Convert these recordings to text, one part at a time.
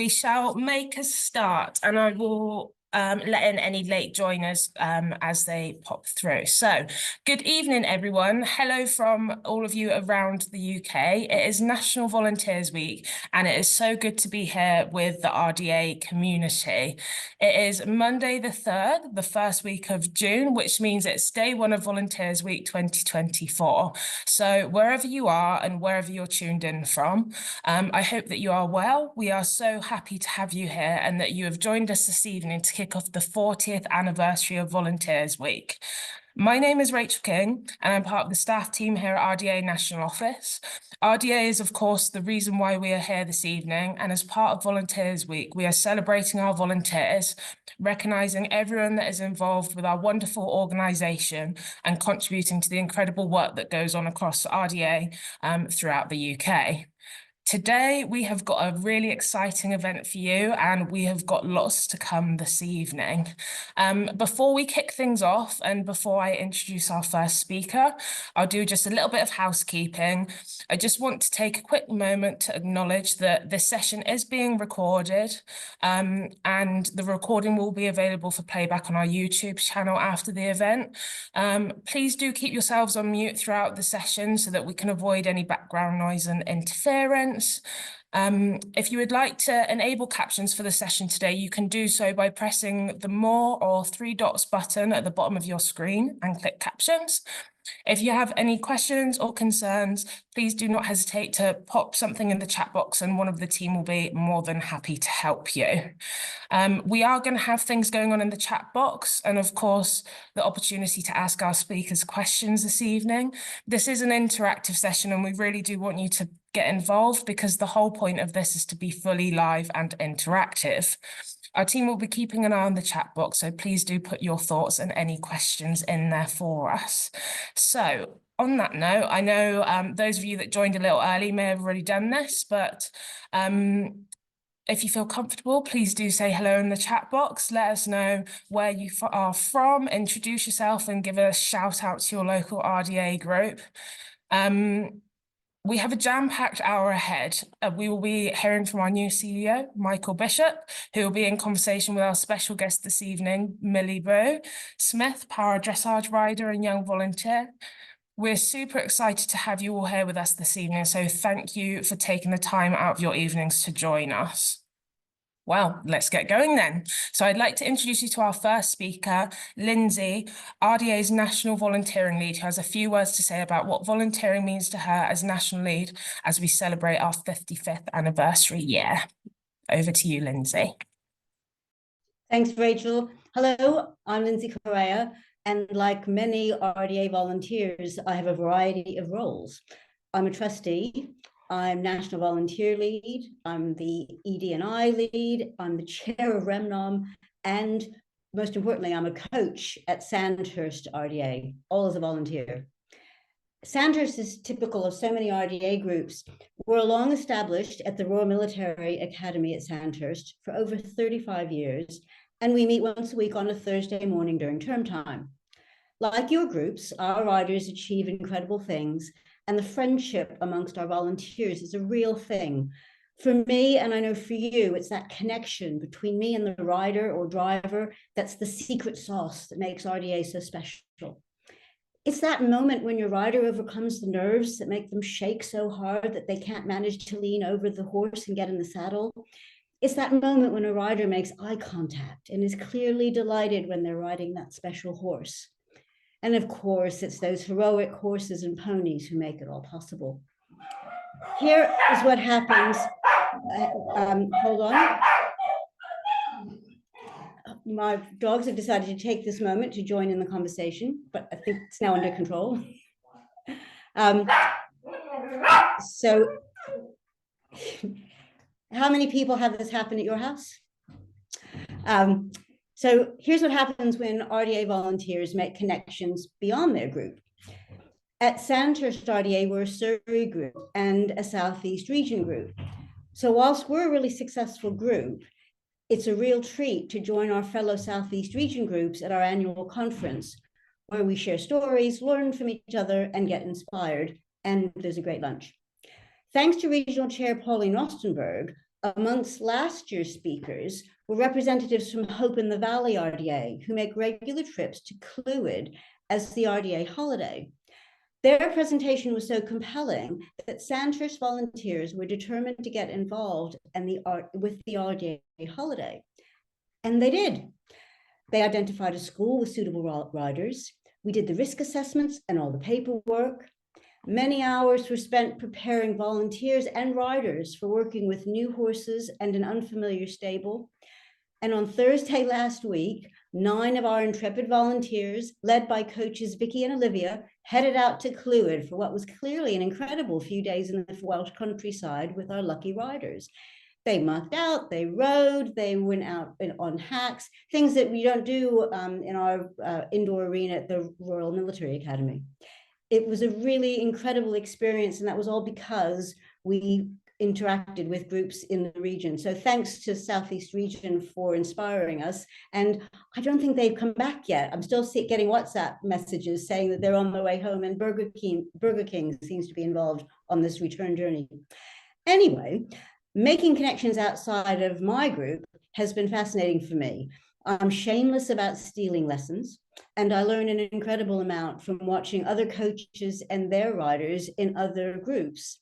We shall make a start, and I will let in any late joiners as they pop through. So, good evening, everyone. Hello from all of you around the UK. It is National Volunteers Week, and it is so good to be here with the RDA community. It is Monday the 3rd, the first week of June, which means it's day one of Volunteers Week 2024. So, wherever you are and wherever you're tuned in from, I hope that you are well. We are so happy to have you here and that you have joined us this evening to kick off the 40th anniversary of Volunteers Week. My name is Rachel King, and I'm part of the staff team here at RDA National Office. RDA is, of course, the reason why we are here this evening, and as part of Volunteers Week, we are celebrating our volunteers, recognising everyone that is involved with our wonderful organisation and contributing to the incredible work that goes on across RDA throughout the UK. Today, we have got a really exciting event for you, and we have got lots to come this evening. Before we kick things off and before I introduce our first speaker, I'll do just a little bit of housekeeping. I just want to take a quick moment to acknowledge that this session is being recorded, and the recording will be available for playback on our YouTube channel after the event. Please do keep yourselves on mute throughout the session so that we can avoid any background noise and interference. If you would like to enable captions for the session today, you can do so by pressing the More or three dots button at the bottom of your screen and click Captions. If you have any questions or concerns, please do not hesitate to pop something in the chat box and one of the team will be more than happy to help you. We are going to have things going on in the chat box and, of course, the opportunity to ask our speakers questions this evening. This is an interactive session and we really do want you to get involved because the whole point of this is to be fully live and interactive. Our team will be keeping an eye on the chat box, so please do put your thoughts and any questions in there for us. So on that note, I know those of you that joined a little early may have already done this, but if you feel comfortable, please do say hello in the chat box. Let us know where you are from, introduce yourself and give a shout out to your local RDA group. We have a jam-packed hour ahead. We will be hearing from our new CEO, Michael Bishop, who will be in conversation with our special guest this evening, Millie Bow Smith, para dressage rider and young volunteer. We're super excited to have you all here with us this evening, so thank you for taking the time out of your evenings to join us. Well, let's get going then. So I'd like to introduce you to our first speaker, Lindsay, RDA's National Volunteering Lead, who has a few words to say about what volunteering means to her as National Lead as we celebrate our 55th anniversary year. Over to you, Lindsay. Thanks, Rachel. Hello, I'm Lindsay Correa, and like many RDA volunteers, I have a variety of roles. I'm a trustee. I'm National Volunteer Lead, I'm the ED&I Lead, I'm the Chair of REMNOM, and most importantly, I'm a coach at Sandhurst RDA, all as a volunteer. Sandhurst is typical of so many RDA groups. We're long established at the Royal Military Academy at Sandhurst for over 35 years, and we meet once a week on a Thursday morning during term time. Like your groups, our riders achieve incredible things, and the friendship amongst our volunteers is a real thing. For me, and I know for you, it's that connection between me and the rider or driver that's the secret sauce that makes RDA so special. It's that moment when your rider overcomes the nerves that make them shake so hard that they can't manage to lean over the horse and get in the saddle. It's that moment when a rider makes eye contact and is clearly delighted when they're riding that special horse. And of course, it's those heroic horses and ponies who make it all possible. Here is what happens. Hold on. My dogs have decided to take this moment to join in the conversation, but I think it's now under control. So, how many people have this happen at your house? So here's what happens when RDA volunteers make connections beyond their group. At Sandhurst RDA, we're a Surrey group and a Southeast region group. So whilst we're a really successful group, it's a real treat to join our fellow Southeast region groups at our annual conference, where we share stories, learn from each other, and get inspired. And there's a great lunch. Thanks to Regional Chair Pauline Rostenberg, Amongst last year's speakers were representatives from Hope in the Valley RDA, who make regular trips to Clwyd as the RDA holiday. Their presentation was so compelling that Sandhurst volunteers were determined to get involved with the RDA holiday. And they did. They identified a school with suitable riders. We did the risk assessments and all the paperwork. Many hours were spent preparing volunteers and riders for working with new horses and an unfamiliar stable. And on Thursday last week, 9 of our intrepid volunteers, led by coaches Vicky and Olivia, headed out to Clwyd for what was clearly an incredible few days in the Welsh countryside with our lucky riders. They mucked out, they rode, they went out on hacks, things that we don't do in our indoor arena at the Royal Military Academy. It was a really incredible experience, and that was all because we interacted with groups in the region. So thanks to Southeast Region for inspiring us. And I don't think they've come back yet. I'm still getting WhatsApp messages saying that they're on their way home, and Burger King seems to be involved on this return journey. Anyway, making connections outside of my group has been fascinating for me. I'm shameless about stealing lessons, and I learn an incredible amount from watching other coaches and their riders in other groups.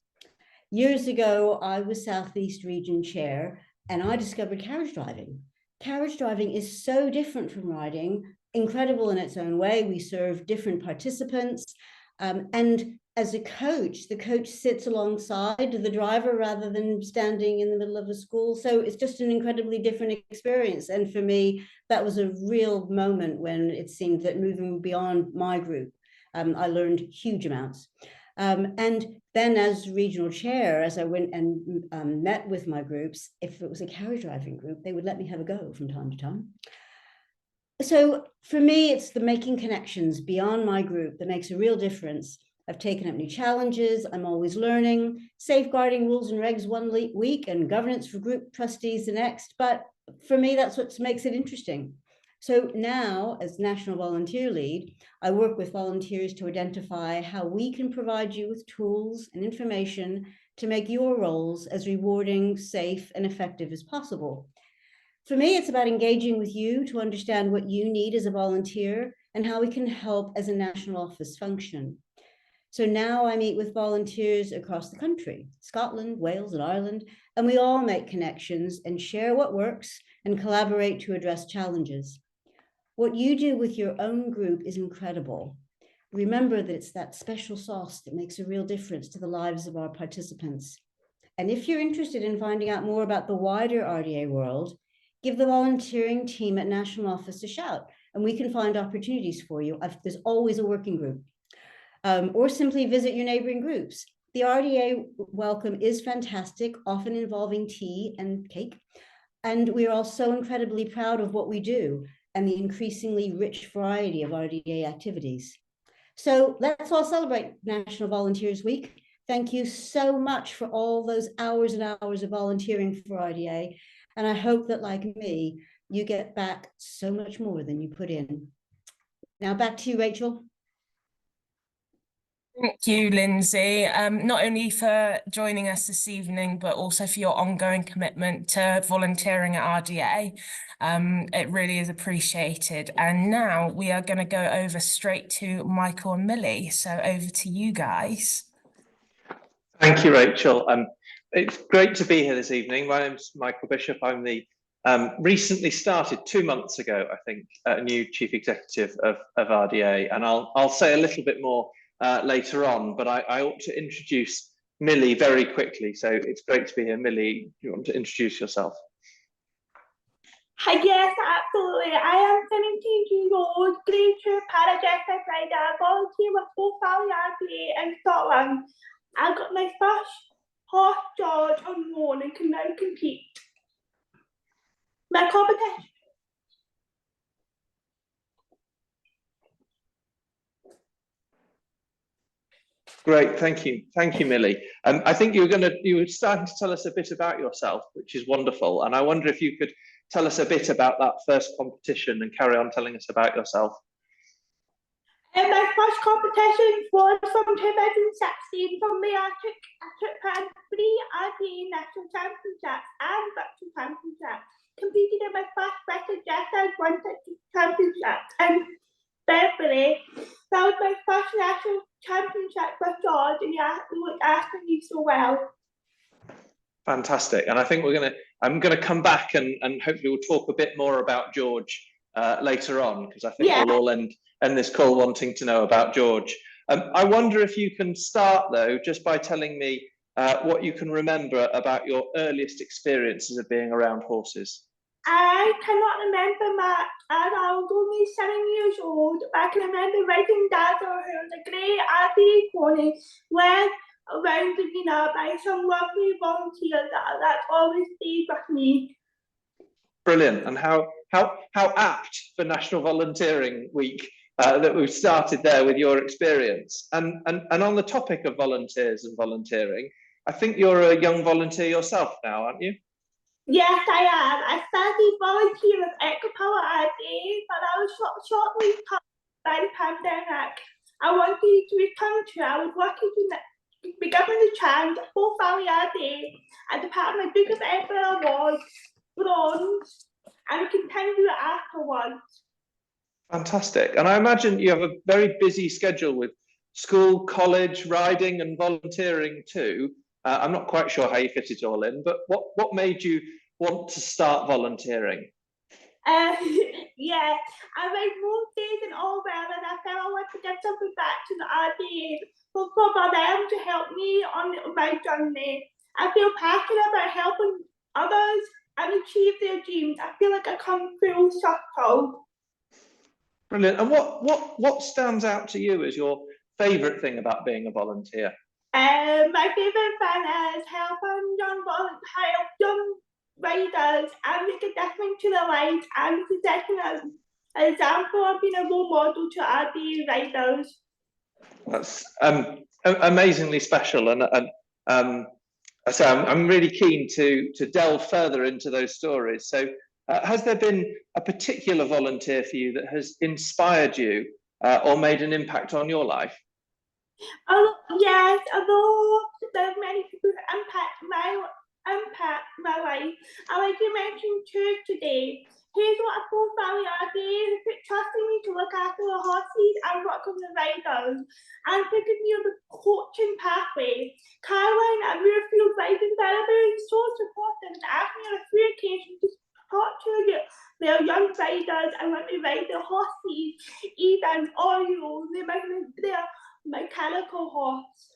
Years ago, I was Southeast Region Chair, and I discovered carriage driving. Carriage driving is so different from riding, incredible in its own way. We serve different participants. And as a coach, the coach sits alongside the driver rather than standing in the middle of a school. So it's just an incredibly different experience. And for me, that was a real moment when it seemed that moving beyond my group, I learned huge amounts. And then as regional chair, as I went and met with my groups, if it was a carriage driving group, they would let me have a go from time to time. So for me, it's the making connections beyond my group that makes a real difference. I've taken up new challenges. I'm always learning, safeguarding rules and regs one week and governance for group trustees the next. But for me, that's what makes it interesting. So now, as National Volunteer Lead, I work with volunteers to identify how we can provide you with tools and information to make your roles as rewarding, safe, and effective as possible. For me, it's about engaging with you to understand what you need as a volunteer and how we can help as a national office function. So now I meet with volunteers across the country, Scotland, Wales, and Ireland, and we all make connections and share what works and collaborate to address challenges. What you do with your own group is incredible. Remember that it's that special sauce that makes a real difference to the lives of our participants. And if you're interested in finding out more about the wider RDA world, give the volunteering team at National Office a shout, and we can find opportunities for you. There's always a working group. Or simply visit your neighboring groups. The RDA welcome is fantastic, often involving tea and cake. And we're all so incredibly proud of what we do and the increasingly rich variety of RDA activities. So let's all celebrate National Volunteers Week. Thank you so much for all those hours and hours of volunteering for RDA. And I hope that, like me, you get back so much more than you put in. Now back to you, Rachel. Thank you, Lindsay, not only for joining us this evening, but also for your ongoing commitment to volunteering at RDA. It really is appreciated. And now we are going to go over straight to Michael and Millie. So over to you guys. Thank you, Rachel. It's great to be here this evening. My name's Michael Bishop. I'm the recently started 2 months ago, I think, a new chief executive of RDA. And I'll say a little bit more later on, but I ought to introduce Millie very quickly. So it's great to be here. Millie, do you want to introduce yourself? Hi, yes, absolutely. I am 17 years old, grade 2 Paragesic rider, volunteer with Both Valley RDA in Scotland. I got my first horse George on loan and can now compete. My competition. Great, thank you, Millie. I think you were starting to tell us a bit about yourself, which is wonderful. And I wonder if you could tell us a bit about that first competition and carry on telling us about yourself. And my first competition was from 2016. From there, I took part in 3 RTA national championships and virtual championships. Competed in my first Better Dressage 160 championship in February. That was my first national championship with George, and he looked after me so well. Fantastic. And I think I'm gonna come back and hopefully we'll talk a bit more about George later on, because I think we'll all end this call wanting to know about George. I wonder if you can start though, just by telling me what you can remember about your earliest experiences of being around horses. I cannot remember much, as I was only 7 years old, but I can remember riding Dazzle, who was a great RTA pony, led around the arena by some lovely volunteers that always stayed with me. Brilliant. And how apt for National Volunteering Week that we've started there with your experience. And on the topic of volunteers and volunteering, I think you're a young volunteer yourself now, aren't you? Yes, I am. I started volunteering with EcoPower RTA, but I was shortly cut by the pandemic. I wanted to return to it. I was working to be given the chance at Full Valley RTA and to part of my Duke of Edinburgh Award, bronze, and continue it afterwards. Fantastic. And I imagine you have a very busy schedule with school, college, riding and volunteering too. I'm not quite sure how you fit it all in, but what made you want to start volunteering? Yeah, I ride most days in all well, and I felt I wanted to give something back to the RTA for them to help me on my journey. I feel passionate about helping others and achieve their dreams. I feel like I come full circle. Brilliant. And what stands out to you as your favourite thing about being a volunteer? My favourite thing is helping young riders and make a difference to their lives, and setting an example of being a role model to RTA riders. That's amazingly special, and so I'm really keen to delve further into those stories. So has there been a particular volunteer for you that has inspired you or made an impact on your life? Yes, although there's many people who impact my life. I like you mentioned two today. Here's what a Full Valley RTA who put trust in me to look after the horses and work on the riders, and putting me on the coaching pathway. Caroline at Muirfield Riding Therapy is so supportive and asked me on a few occasions to talk to their young riders and let me ride their horses, even their mechanical horse.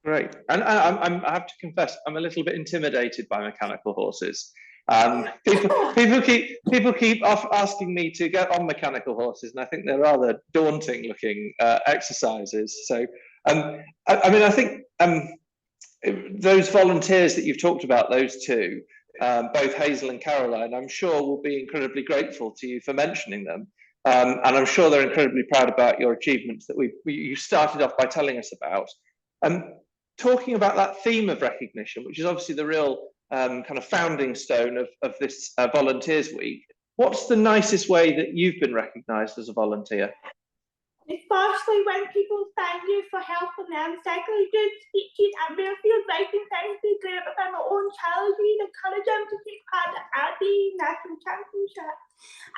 Great. And I have to confess, I'm a little bit intimidated by mechanical horses. People keep asking me to get on mechanical horses, and I think they're rather daunting looking exercises. So, I mean, I think those volunteers that you've talked about, those two, both Hazel and Caroline, I'm sure will be incredibly grateful to you for mentioning them. And I'm sure they're incredibly proud about your achievements that you started off by telling us about. Talking about that theme of recognition, which is obviously the real kind of founding stone of this Volunteers Week, what's the nicest way that you've been recognised as a volunteer? Firstly, when people thank you for helping them. Secondly, good speeches at Muirfield Riding Therapy Group within my own charity, encourage them to take part at the National Championship,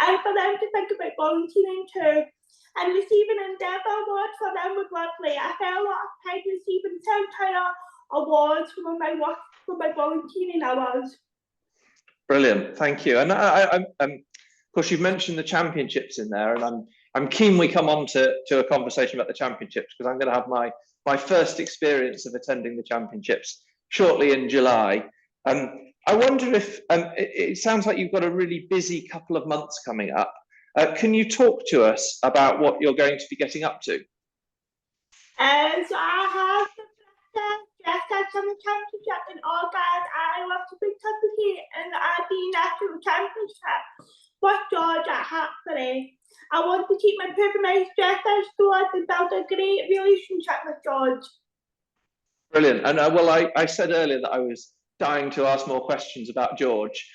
and for them to think about volunteering too. And receiving an Endeavour Award for them was lovely. I felt a lot of pride receiving Centire awards for my volunteering hours. Brilliant, thank you. And of course, you've mentioned the championships in there, and I'm keen we come on to a conversation about the championships, because I'm going to have my first experience of attending the championships shortly in July. I wonder if it sounds like you've got a really busy couple of months coming up. Can you talk to us about what you're going to be getting up to? So I have the Summer Championship in August. I love to be competing in the National Championship with George at Hackbury. I want to keep improving my dressage skills and build a great relationship with George. Brilliant. And well, I said earlier that I was dying to ask more questions about George.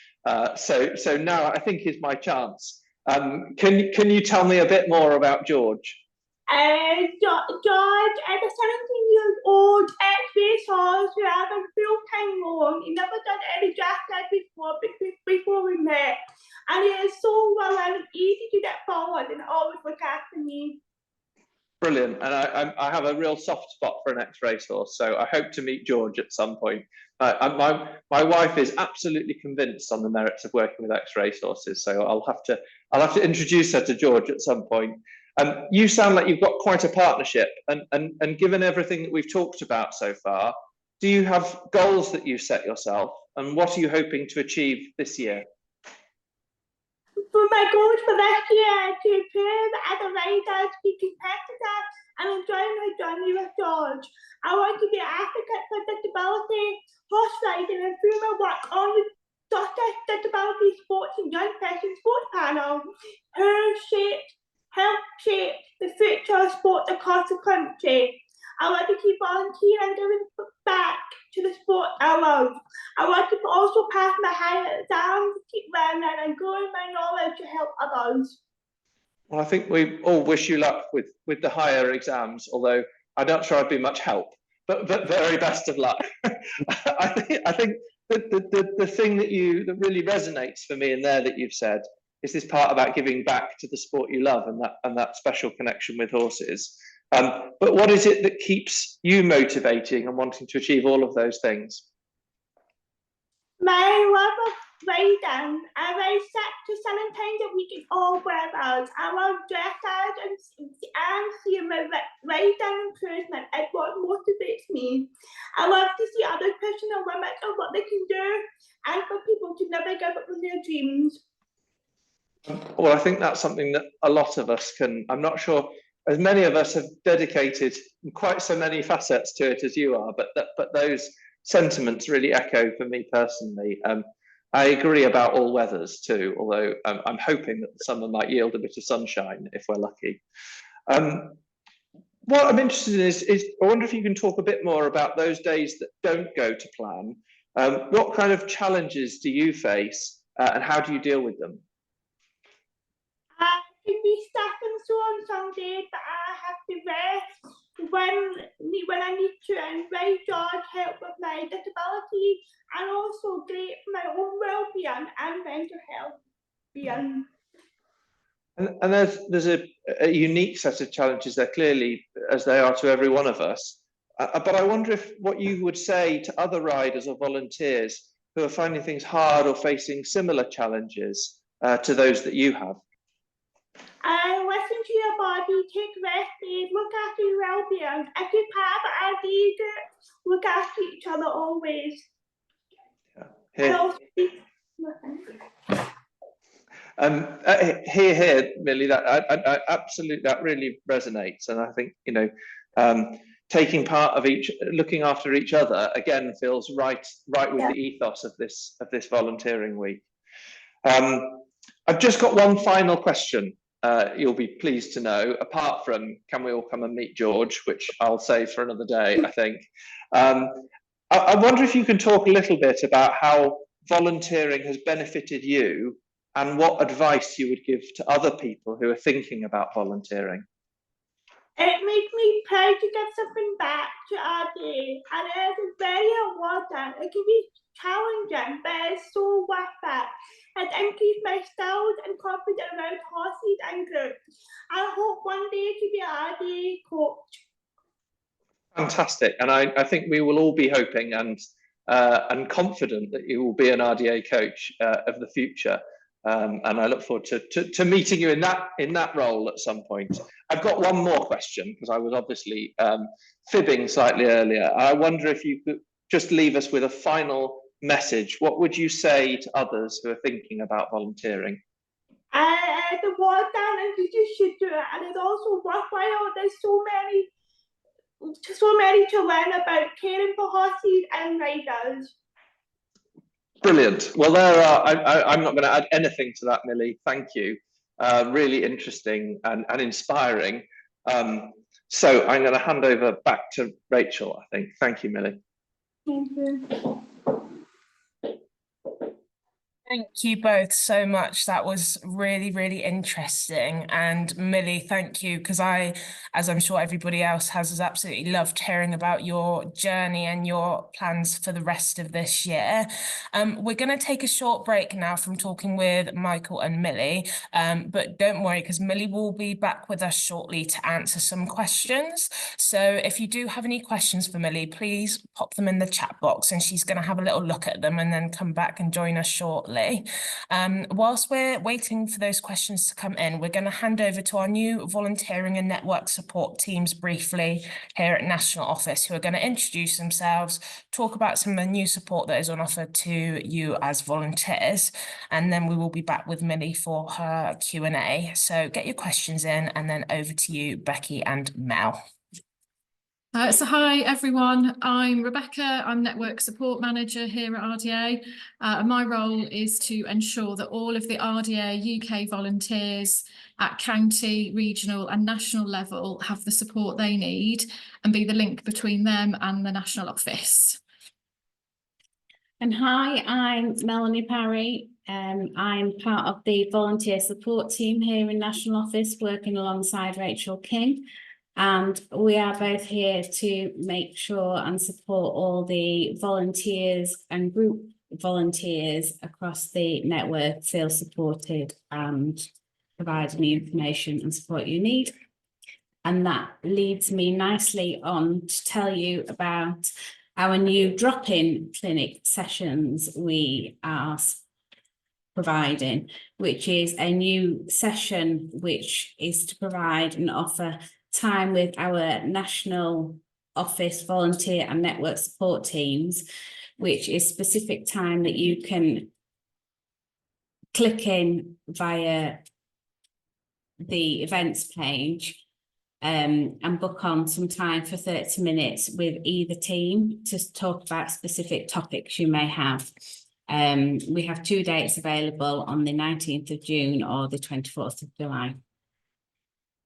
So now I think is my chance. Can you tell me a bit more about George? George is a 17-year-old ex-racehorse who has a full-time role. He never done any dress before we met, and he is so well and easy to get forward and always look after me. Brilliant, and I have a real soft spot for an ex-racehorse, so I hope to meet George at some point. My wife is absolutely convinced on the merits of working with ex-racehorses, so I'll have to introduce her to George at some point. You sound like you've got quite a partnership, and given everything that we've talked about so far, do you have goals that you set yourself, and what are you hoping to achieve this year? For my goals for this year, to improve as a rider, to be competitive and enjoy my journey with George. I want to be an advocate for disability, horse riding, and through my work on the Scottish Disability Sports and Young Person Sports Panel, who help shape the future of sport across the country. I want to keep volunteering and giving back to the sport I love. I want to also pass my higher exams, keep learning and growing my knowledge to help others. Well, I think we all wish you luck with the higher exams, although I'm not sure I'd be much help, but very best of luck. I think the thing that really resonates for me in there that you've said is this part about giving back to the sport you love and that special connection with horses. But what is it that keeps you motivating and wanting to achieve all of those things? My love of riding. I ride 6 to 7 times a week in all weathers. I love dressage and seeing my riding improvement is what motivates me. I love to see others pushing the limits of what they can do and for people to never give up on their dreams. Well, I think that's something that a lot of us can. I'm not sure as many of us have dedicated quite so many facets to it as you are, but those sentiments really echo for me personally. I agree about all weathers too, although I'm hoping that the summer might yield a bit of sunshine if we're lucky. What I'm interested in is I wonder if you can talk a bit more about those days that don't go to plan. What kind of challenges do you face and how do you deal with them? I can be stuck and so on some days, but I have to rest when I need to, and Ray George help with my disability and also great for my own well-being and mental health being. And there's a unique set of challenges there, clearly, as they are to every one of us. But I wonder if what you would say to other riders or volunteers who are finding things hard or facing similar challenges to those that you have. Listen to your body, take rest days, look after your well-being. If you're part of RDA groups, look after each other always. Here, Millie, that absolutely, that really resonates, and I think taking part of looking after each other again feels right with the ethos of this volunteering week. I've just got one final question. You'll be pleased to know, apart from can we all come and meet George, which I'll save for another day, I think. I wonder if you can talk a little bit about how volunteering has benefited you and what advice you would give to other people who are thinking about volunteering. It makes me proud to give something back to RDA, and it is very rewarding. It can be challenging, but it's so worth it. It increased my skills and confidence around horses and groups. I hope one day to be an RDA coach. Fantastic, and I think we will all be hoping and confident that you will be an RDA coach of the future. And I look forward to meeting you in that role at some point. I've got one more question because I was obviously fibbing slightly earlier. I wonder if you could just leave us with a final message. What would you say to others who are thinking about volunteering? The work done, and you just should do it, and it's also worthwhile. There's so many to learn about caring for horses and riders. Brilliant. Well, I'm not going to add anything to that, Millie. Thank you. Really interesting and inspiring. So I'm going to hand over back to Rachel, I think. Thank you, Millie. Thank you. Thank you both so much. That was really, really interesting. And Millie, thank you, because as I'm sure everybody else has absolutely loved hearing about your journey and your plans for the rest of this year. We're going to take a short break now from talking with Michael and Millie, but don't worry, because Millie will be back with us shortly to answer some questions. So if you do have any questions for Millie, please pop them in the chat box and she's going to have a little look at them and then come back and join us shortly. Whilst we're waiting for those questions to come in, we're going to hand over to our new volunteering and network support teams briefly here at National Office, who are going to introduce themselves, talk about some of the new support that is on offer to you as volunteers, and then we will be back with Millie for her Q&A. So get your questions in, and then over to you, Becky and Mel. So hi everyone, I'm Rebecca, I'm Network Support Manager here at RDA. My role is to ensure that all of the RDA UK volunteers at county, regional and national level have the support they need and be the link between them and the National Office. And hi, I'm Melanie Parry. I'm part of the volunteer support team here in National Office, working alongside Rachel King. And we are both here to make sure and support all the volunteers and group volunteers across the network feel supported and providing the information and support you need. And that leads me nicely on to tell you about our new drop-in clinic sessions we are providing, which is a new session which is to provide and offer time with our National Office volunteer and network support teams, which is specific time that you can click in via the events page and book on some time for 30 minutes with either team to talk about specific topics you may have. We have 2 dates available on the 19th of June or the 24th of July.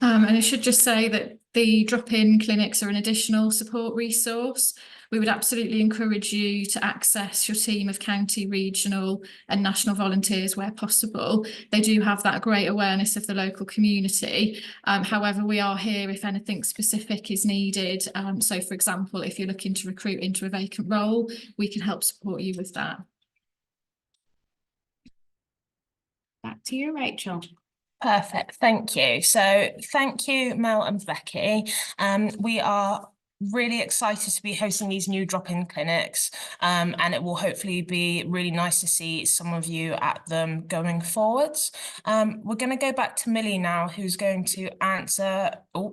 And I should just say that the drop-in clinics are an additional support resource. We would absolutely encourage you to access your team of county, regional and national volunteers where possible. They do have that great awareness of the local community. However, we are here if anything specific is needed. So for example, if you're looking to recruit into a vacant role, we can help support you with that. Back to you, Rachel. Perfect, thank you. So thank you, Mel and Becky. We are really excited to be hosting these new drop-in clinics, and it will hopefully be really nice to see some of you at them going forwards. We're going to go back to Millie now, who's going to answer, who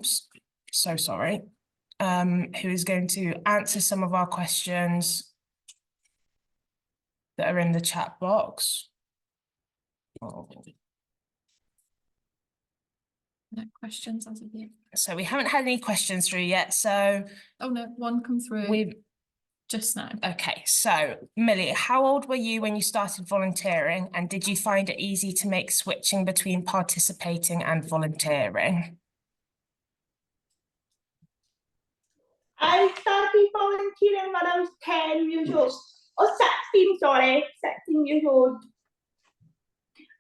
is going to answer some of our questions that are in the chat box. No questions as of yet. So we haven't had any questions through yet, so Oh no, one come through we've just now. okay. So Millie, how old were you when you started volunteering, and did you find it easy to make switching between participating and volunteering? I started volunteering when I was 10 years old, or 16, sorry, 16 years old.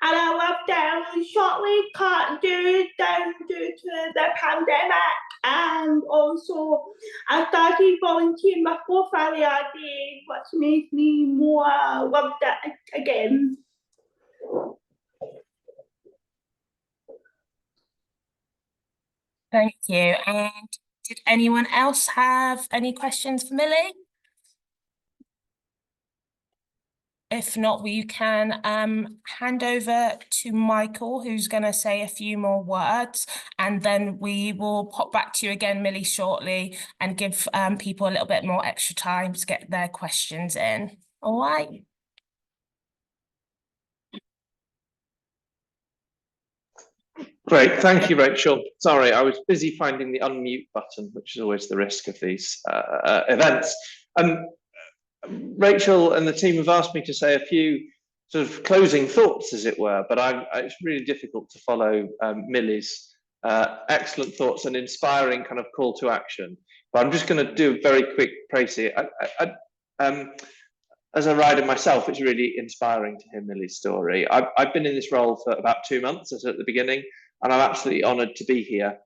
And I left it shortly cut down due to the pandemic, and also I started volunteering before Friday Day, which made me more loved it again. Thank you. And did anyone else have any questions for Millie? If not, we can hand over to Michael, who's going to say a few more words, and then we will pop back to you again, Millie, shortly, and give people a little bit more extra time to get their questions in. All right. Great, thank you, Rachel. Sorry, I was busy finding the unmute button, which is always the risk of these events. Rachel and the team have asked me to say a few sort of closing thoughts, as it were, but it's really difficult to follow Millie's excellent thoughts and inspiring kind of call to action. But I'm just going to do a very quick précis. as a rider myself, it's really inspiring to hear Millie's story. I've been in this role for about 2 months, as at the beginning, and I'm absolutely honoured to be here.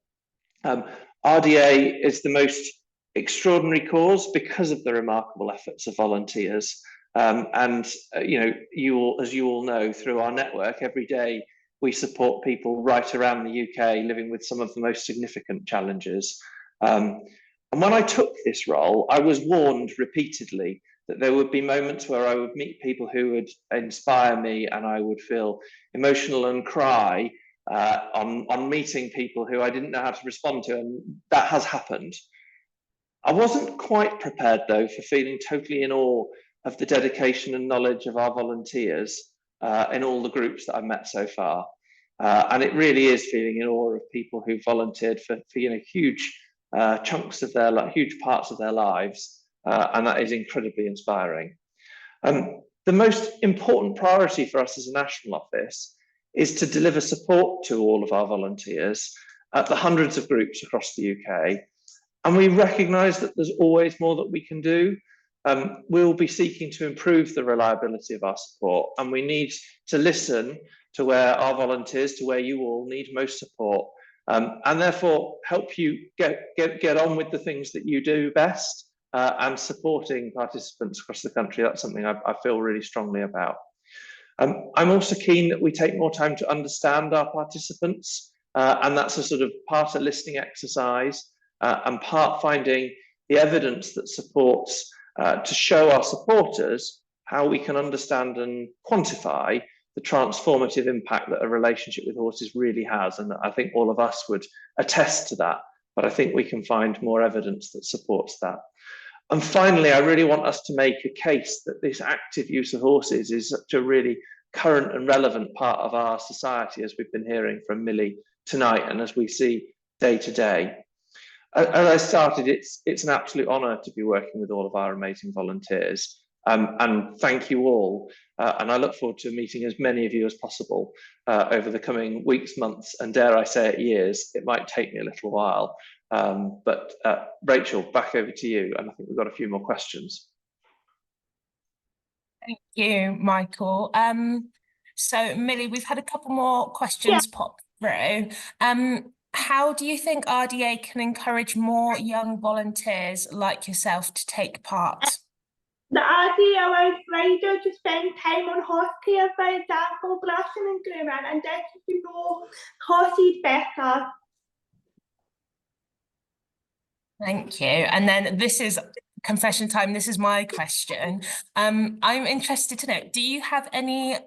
RDA is the most extraordinary cause because of the remarkable efforts of volunteers. You know, as you all know, through our network, every day we support people right around the UK living with some of the most significant challenges. And when I took this role, I was warned repeatedly that there would be moments where I would meet people who would inspire me, and I would feel emotional and cry on meeting people who I didn't know how to respond to, and that has happened. I wasn't quite prepared, though, for feeling totally in awe of the dedication and knowledge of our volunteers in all the groups that I've met so far. And it really is feeling in awe of people who volunteered for you know, huge chunks of their life, huge parts of their lives, and that is incredibly inspiring. The most important priority for us as a national office is to deliver support to all of our volunteers at the hundreds of groups across the UK. And we recognise that there's always more that we can do. We'll be seeking to improve the reliability of our support, and we need to listen to where our volunteers, to where you all need most support, and therefore help you get on with the things that you do best, and supporting participants across the country. That's something I feel really strongly about. I'm also keen that we take more time to understand our participants, and that's a sort of part a listening exercise, and part finding the evidence that supports to show our supporters how we can understand and quantify the transformative impact that a relationship with horses really has. And I think all of us would attest to that, but I think we can find more evidence that supports that. And finally, I really want us to make a case that this active use of horses is such a really current and relevant part of our society, as we've been hearing from Millie tonight, and as we see day to day. As I started, it's an absolute honour to be working with all of our amazing volunteers, and thank you all. And I look forward to meeting as many of you as possible over the coming weeks, months, and dare I say it, years. It might take me a little while, but Rachel, back over to you, and I think we've got a few more questions. Thank you, Michael. So Millie, we've had a couple more questions pop through. How do you think RDA can encourage more young volunteers like yourself to take part? The idea of riders to spend time on horse care, for example, brushing and grooming, and getting to know horses better. Thank you. And then this is confession time. This is my question. I'm interested to know, do you have any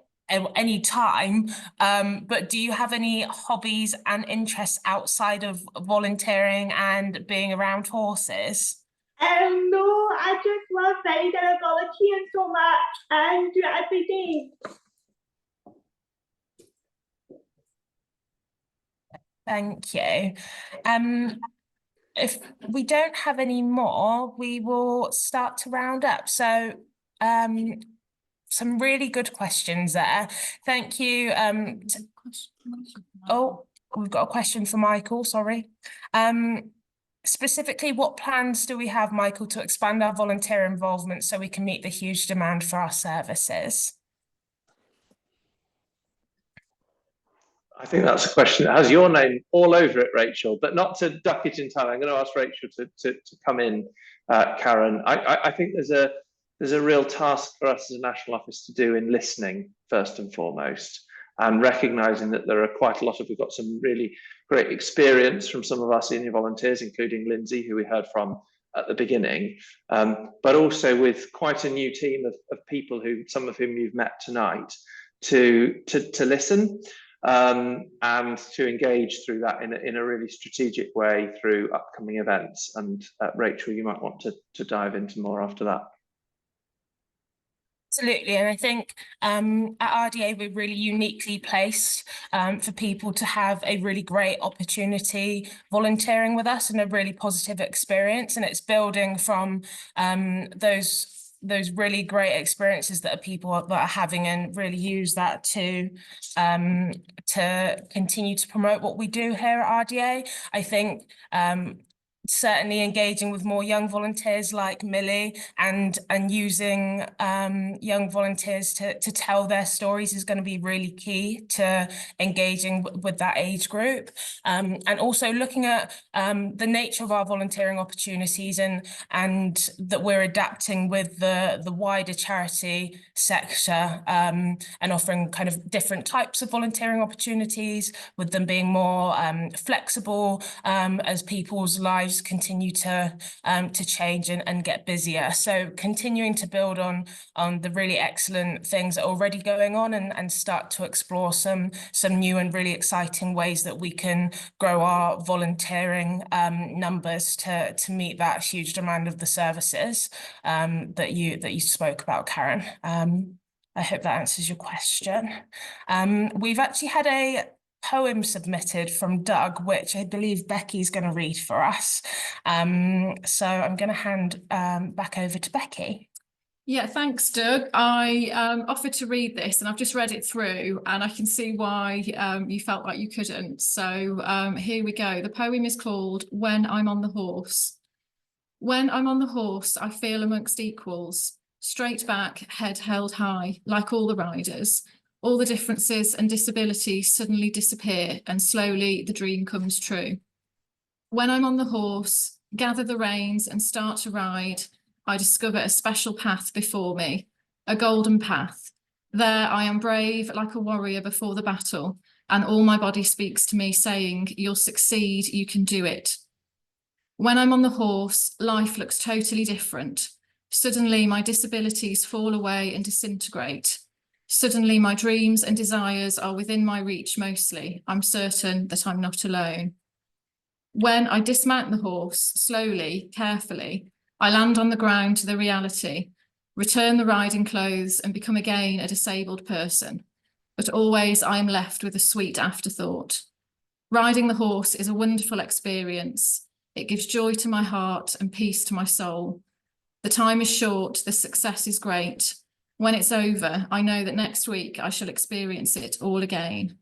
time, but do you have any hobbies and interests outside of volunteering and being around horses? No, I just love riding and volunteering so much and do it every day. Thank you. If we don't have any more, we will start to round up. So some really good questions there. Thank you. Oh, we've got a question for Michael, sorry. Specifically, what plans do we have, Michael, to expand our volunteer involvement so we can meet the huge demand for our services? I think that's a question that has your name all over it, Rachel, but not to duck it entirely. I'm going to ask Rachel to come in, Karen. I think there's a real task for us as a national office to do in listening first and foremost, and recognising that there are quite a lot of, we've got some really great experience from some of our senior volunteers, including Lindsay, who we heard from at the beginning, but also with quite a new team of people who, some of whom you've met tonight, to listen and to engage through that in a really strategic way through upcoming events. And Rachel, you might want to dive into more after that. Absolutely, and I think at RDA we're really uniquely placed for people to have a really great opportunity volunteering with us and a really positive experience, and it's building from those really great experiences that people that are having, and really use that to continue to promote what we do here at RDA. I think certainly engaging with more young volunteers like Millie and using young volunteers to tell their stories is going to be really key to engaging with that age group, and also looking at the nature of our volunteering opportunities and that we're adapting with the wider charity sector, and offering kind of different types of volunteering opportunities, with them being more flexible as people's lives continue to change and get busier. So continuing to build on the really excellent things that are already going on, and start to explore some new and really exciting ways that we can grow our volunteering numbers to meet that huge demand of the services that you spoke about, Karen. I hope that answers your question. We've actually had a poem submitted from Doug, which I believe Becky's going to read for us. So I'm going to hand back over to Becky. Yeah, thanks, Doug. I offered to read this, and I've just read it through, and I can see why you felt like you couldn't. So here we go. The poem is called When I'm on the Horse. When I'm on the horse, I feel amongst equals, straight back, head held high, like all the riders. All the differences and disabilities suddenly disappear, and slowly the dream comes true. When I'm on the horse, gather the reins and start to ride, I discover a special path before me, a golden path. There I am brave like a warrior before the battle, and all my body speaks to me saying, you'll succeed, you can do it. When I'm on the horse, life looks totally different. Suddenly my disabilities fall away and disintegrate. Suddenly my dreams and desires are within my reach mostly. I'm certain that I'm not alone. When I dismount the horse, slowly, carefully, I land on the ground to the reality, return the riding clothes and become again a disabled person. But always I am left with a sweet afterthought. Riding the horse is a wonderful experience. It gives joy to my heart and peace to my soul. The time is short, the success is great. When it's over, I know that next week I shall experience it all again.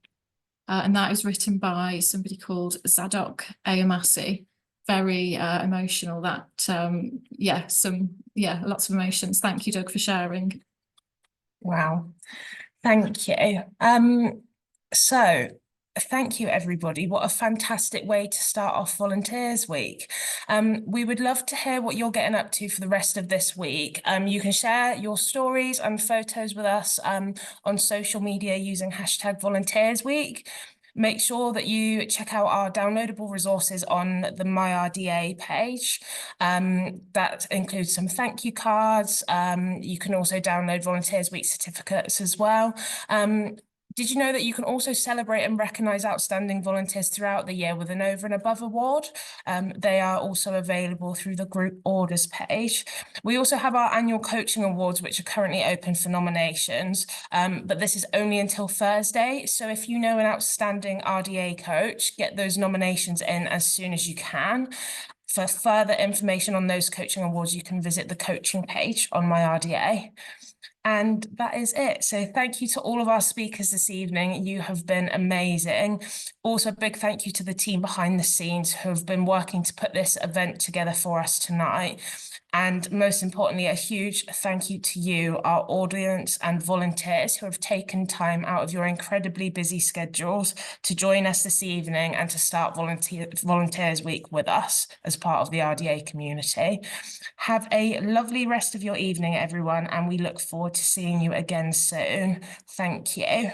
And that is written by somebody called Zadok Ayamasi. Very emotional. That lots of emotions. Thank you, Doug, for sharing. Wow, thank you. So thank you, everybody. What a fantastic way to start off Volunteers Week. We would love to hear what you're getting up to for the rest of this week. You can share your stories and photos with us on social media using #VolunteersWeek. Make sure that you check out our downloadable resources on the MyRDA page. That includes some thank you cards. You can also download Volunteers Week certificates as well. Did you know that you can also celebrate and recognise outstanding volunteers throughout the year with an Over and Above award? They are also available through the group orders page. We also have our annual coaching awards, which are currently open for nominations, but this is only until Thursday. So if you know an outstanding RDA coach, get those nominations in as soon as you can. For further information on those coaching awards, you can visit the coaching page on MyRDA. And that is it. So thank you to all of our speakers this evening. You have been amazing. Also, a big thank you to the team behind the scenes who have been working to put this event together for us tonight. And most importantly, a huge thank you to you, our audience and volunteers who have taken time out of your incredibly busy schedules to join us this evening and to start Volunteers Week with us as part of the RDA community. Have a lovely rest of your evening, everyone, and we look forward to seeing you again soon. Thank you.